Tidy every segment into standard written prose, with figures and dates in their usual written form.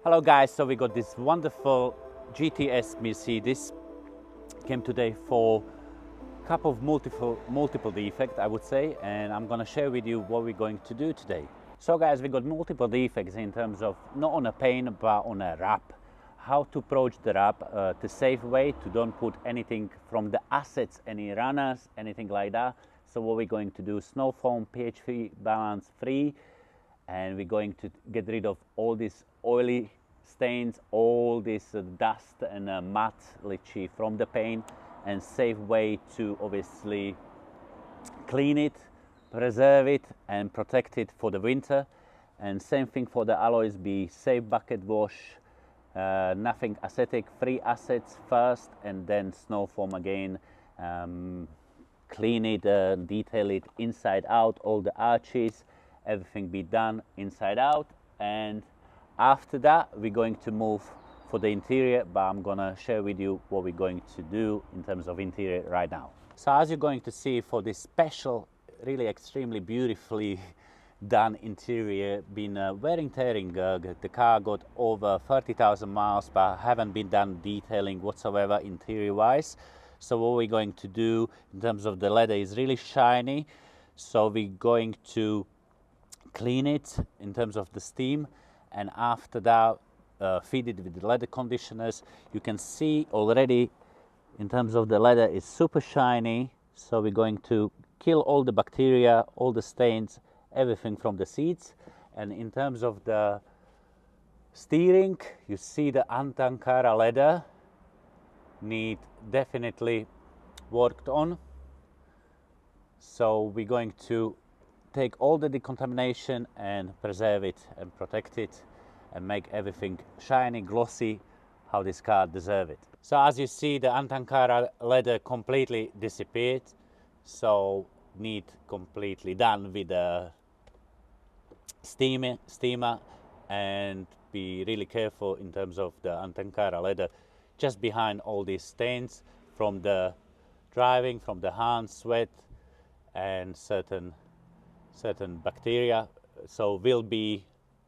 Hello guys, so we got this wonderful GTS Mercedes. Came today for a couple of multiple defects, I would say, and I'm gonna share with you what we're going to do today. So guys, we got multiple defects in terms of not on a paint but on a wrap. How to approach the wrap the safe way to don't put anything from the assets, any runners, anything like that. So what we're going to do, snow foam, pH balance free, and we're going to get rid of all these oily stains, all this dust and matte literally from the paint, and safe way to obviously clean it, preserve it and protect it for the winter. And same thing for the alloys, be safe bucket wash, nothing acetic, free assets first and then snow foam again. Clean it, detail it inside out, all the arches, everything be done inside out. And after that we're going to move for the interior, but I'm gonna share with you what we're going to do in terms of interior right now. So as you're going to see, for this special, really extremely beautifully done interior, been wearing tearing, the car got over 30,000 miles but haven't been done detailing whatsoever interior wise. So what we're going to do in terms of the leather is really shiny, so we're going to clean it in terms of the steam, and after that feed it with the leather conditioners. You can see already in terms of the leather is super shiny, so we're going to kill all the bacteria, all the stains, everything from the seats. And in terms of the steering, you see the Antankara leather need definitely worked on, so we're going to take all the decontamination and preserve it and protect it and make everything shiny, glossy, how this car deserves it. So as you see, the Antankara leather completely disappeared, so need completely done with the steamer, and be really careful in terms of the Antankara leather just behind all these stains from the driving, from the hand sweat and certain bacteria, so will be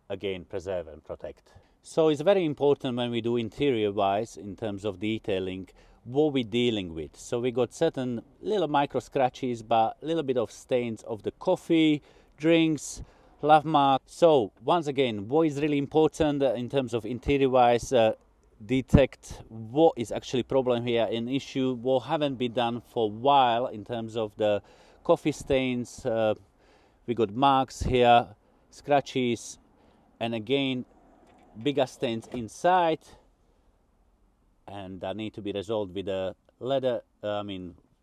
again preserve and protect. So it's very important when we do interior wise in terms of detailing what we're dealing with. So we got certain little micro scratches, but a little bit of stains of the coffee, drinks, love mark. So once again, what is really important in terms of interior wise, detect what is actually problem here, an issue what haven't been done for a while in terms of the coffee stains. We got marks here, scratches, and again bigger stains inside, and that need to be resolved with the leather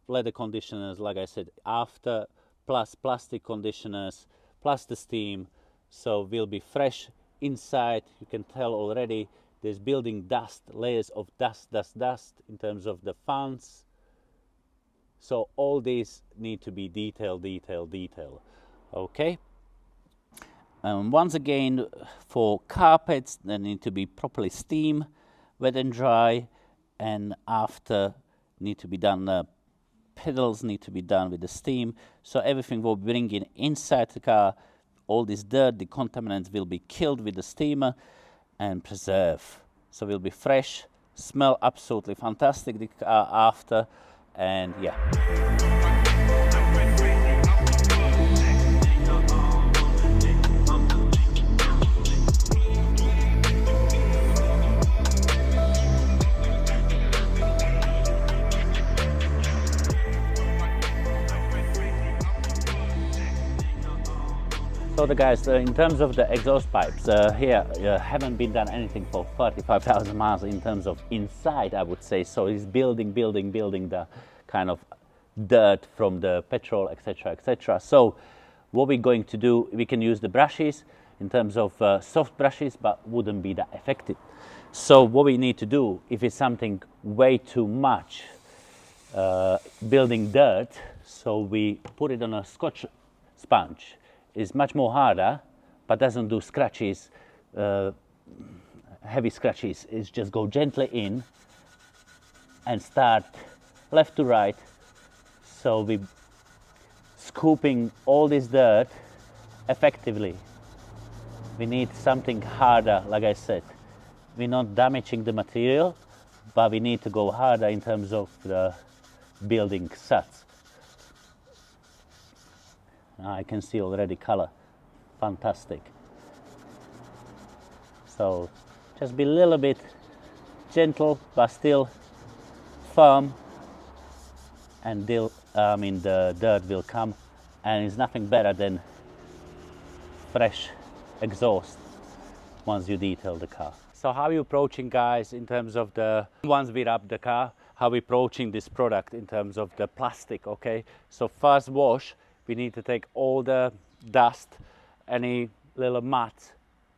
leather conditioners, like I said, after, plus plastic conditioners, plus the steam, so will be fresh inside. You can tell already there's building dust, layers of dust in terms of the fans. So all these need to be detail. Okay. Once again, for carpets, they need to be properly steam, wet and dry, and after need to be done. Pedals need to be done with the steam. So everything will bring in inside the car. All this dirt, the contaminants will be killed with the steamer and preserve. So will be fresh, smell absolutely fantastic the car after, and yeah. So the guys, in terms of the exhaust pipes, here haven't been done anything for 35,000 miles in terms of inside, I would say. So it's building the kind of dirt from the petrol, etc. So what we're going to do, we can use the brushes in terms of soft brushes, but wouldn't be that effective. So what we need to do, if it's something way too much building dirt, so we put it on a Scotch sponge. Is much more harder, but doesn't do scratches, heavy scratches. It's just go gently in and start left to right. So we scooping all this dirt effectively. We need something harder, like I said. we're not damaging the material, but we need to go harder in terms of the building sets. I can see already color, fantastic. So just be a little bit gentle, but still firm, and the dirt will come, and it's nothing better than fresh exhaust once you detail the car. So how are you approaching, guys, in terms of the, once we wrap the car, how are we approaching this product in terms of the plastic, okay? So first wash, we need to take all the dust, any little mud,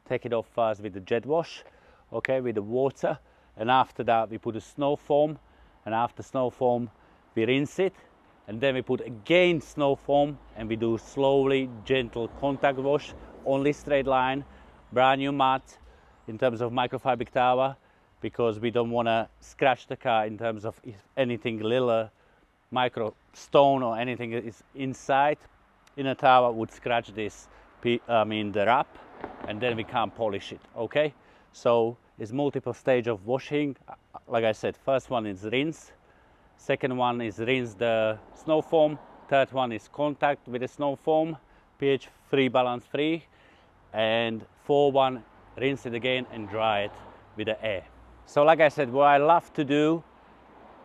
take it off first with the jet wash, okay, with the water, and after that we put a snow foam, and after snow foam we rinse it, and then we put again snow foam, and we do slowly gentle contact wash, only straight line, brand new mat in terms of microfiber tower, because we don't want to scratch the car in terms of if anything little micro stone or anything is inside in a tower would scratch this the wrap, and then we can't polish it, okay? So it's multiple stage of washing. Like I said, first one is rinse, second one is rinse the snow foam, third one is contact with the snow foam, pH free, balance free, and fourth one, rinse it again and dry it with the air. So like I said, what I love to do,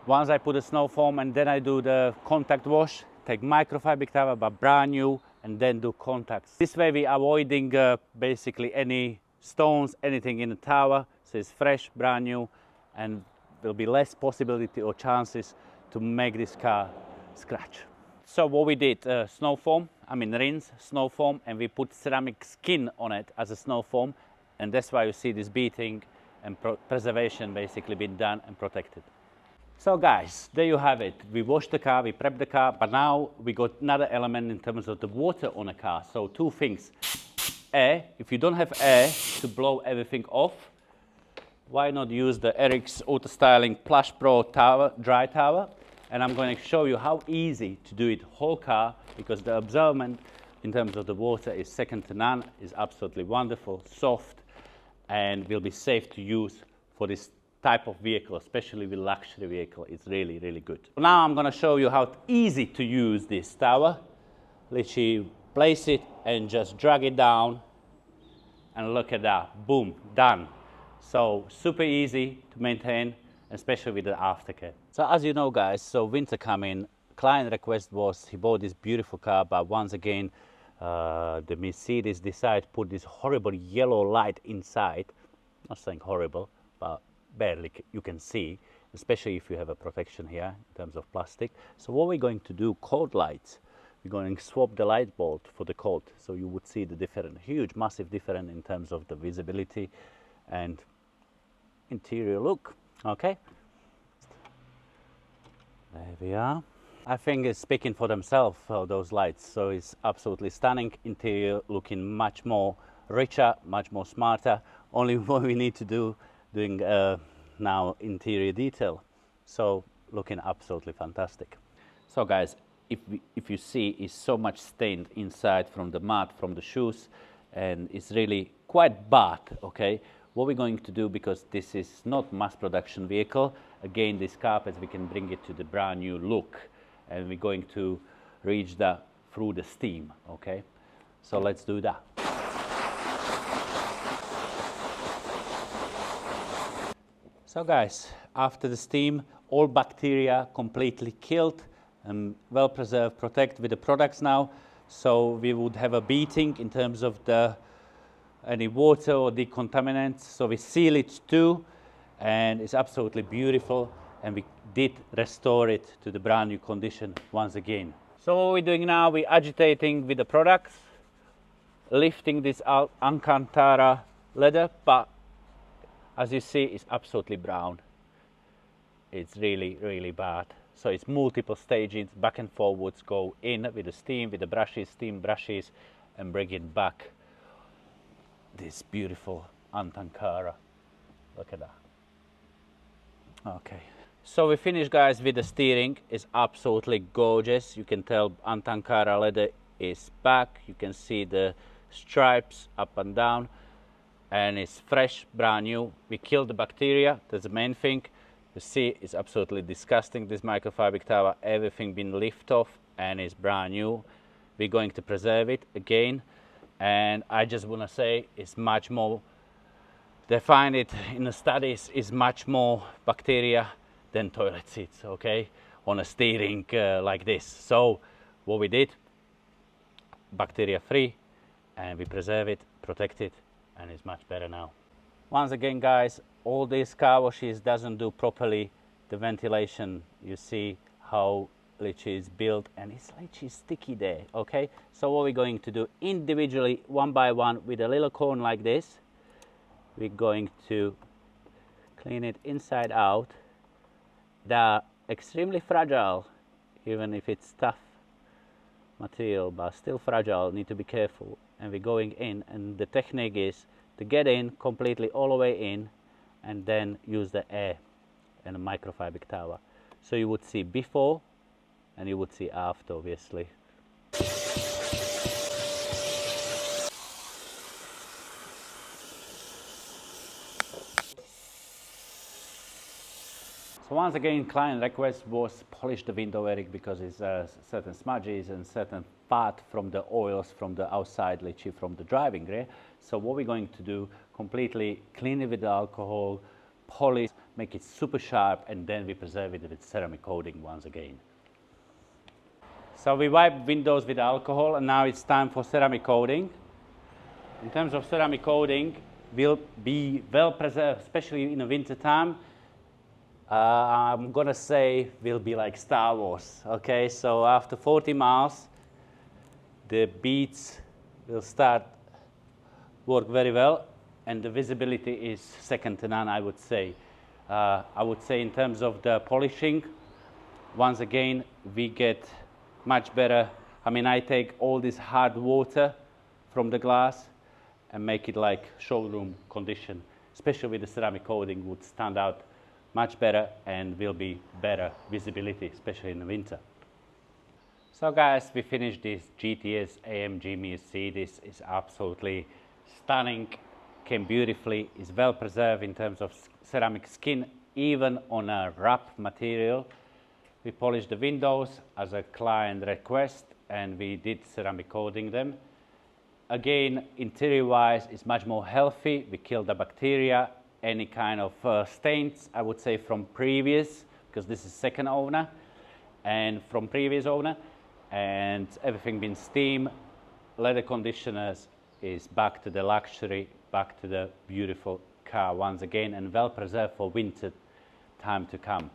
once I put the snow foam and then I do the contact wash, take microfiber tower but brand new, and then do contacts. This way we avoiding basically any stones, anything in the tower, so it's fresh, brand new, and there'll be less possibility or chances to make this car scratch. So what we did, snow foam, rinse, snow foam, and we put ceramic skin on it as a snow foam, and that's why you see this beating and preservation basically been done and protected. So guys, there you have it. We washed the car, we prepped the car, but now we got another element in terms of the water on a car. So two things. Air, if you don't have air to blow everything off, why not use the Eric's Auto Styling Plush Pro tower, dry tower? And I'm going to show you how easy to do it whole car, because the absorbent in terms of the water is second to none, is absolutely wonderful, soft, and will be safe to use for this type of vehicle, especially with luxury vehicle. It's really, really good. Now I'm going to show you how easy to use this tower. Literally place it and just drag it down, and look at that, boom, done. So super easy to maintain, especially with the aftercare. So as you know, guys, so winter coming, client request was he bought this beautiful car, but once again the Mercedes decided to put this horrible yellow light inside. Not saying horrible, but barely you can see, especially if you have a protection here in terms of plastic. So what we're going to do, cold lights, we're going to swap the light bulb for the cold, so you would see the different, huge, massive difference in terms of the visibility and interior look. Okay, there we are. I think it's speaking for themselves, those lights. So it's absolutely stunning. Interior looking much more richer, much more smarter. Only what we need to do doing now interior detail. So looking absolutely fantastic. So guys, if you see, it's so much stained inside from the mud, from the shoes, and it's really quite bad, okay? What we're going to do, because this is not mass production vehicle, again, these carpets, we can bring it to the brand new look, and we're going to reach that through the steam, okay? So let's do that. So guys, after the steam, all bacteria completely killed and well preserved, protect with the products now. So we would have a beating in terms of the any water or decontaminants. So we seal it too, and it's absolutely beautiful. And we did restore it to the brand new condition once again. So what we're doing now, we're agitating with the products, lifting this Alcantara leather, but as you see, it's absolutely brown. It's really, really bad. So it's multiple stages, back and forwards, go in with the steam, with the brushes, steam brushes, and bring it back. This beautiful Alcantara. Look at that. Okay. So we finished, guys, with the steering. It's absolutely gorgeous. You can tell Alcantara leather is back. You can see the stripes up and down. and it's fresh, brand new. We killed the bacteria, that's the main thing. You see, it's absolutely disgusting, this microfiber tower. Everything been lifted off and it's brand new. We're going to preserve it again, and I just want to say it's much more, they find it in the studies, is much more bacteria than toilet seats, okay, on a steering like this. So what we did, bacteria free, and we preserve it, protect it, and it's much better now. Once again, guys, all these car washes doesn't do properly the ventilation. You see how literally is built, and it's literally sticky there, okay? So what we're going to do individually, one by one, with a little cone like this, we're going to clean it inside out. They are extremely fragile, even if it's tough material, but still fragile, need to be careful. And we're going in, and the technique is to get in completely all the way in, and then use the air and a microfiber tower. So you would see before and you would see after, obviously. So once again, client request was polish the window, Eric, because it's certain smudges and certain fat from the oils from the outside, literally from the driving gear. So what we're going to do, completely clean it with alcohol, polish, make it super sharp, and then we preserve it with ceramic coating once again. So we wipe windows with alcohol, and now it's time for ceramic coating. In terms of ceramic coating, will be well preserved, especially in the winter time. I'm gonna say will be like Star Wars, okay? So after 40 miles, the beads will start work very well, and the visibility is second to none, I would say. I would say in terms of the polishing, once again, we get much better. I mean, I take all this hard water from the glass and make it like showroom condition, especially with the ceramic coating, would stand out much better and will be better visibility, especially in the winter. So guys, we finished this GTS AMG Mercedes. It's absolutely stunning, came beautifully, is well preserved in terms of ceramic skin, even on a wrap material. We polished the windows as a client request, and we did ceramic coating them. Again, interior wise, it's much more healthy. We killed the bacteria, any kind of stains, I would say, from previous, because this is second owner, and from previous owner, and everything been steam. Leather conditioners is back to the luxury, back to the beautiful car once again, and well preserved for winter time to come.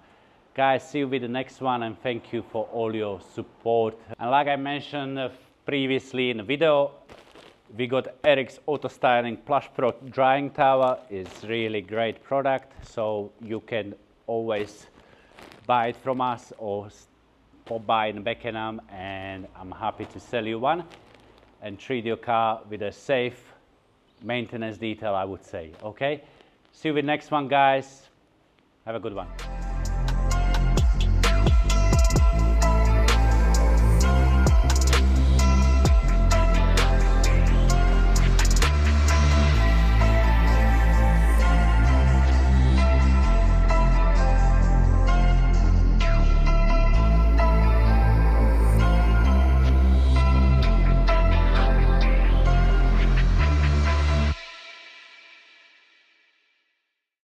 Guys, see you with the next one, and thank you for all your support. And like I mentioned previously in the video, we got Eric's Auto Styling Plush Pro drying tower. It's really great product, so you can always buy it from us or pop by in Beckenham, and I'm happy to sell you one and treat your car with a safe maintenance detail, I would say. Okay, see you with the next one, guys. Have a good one.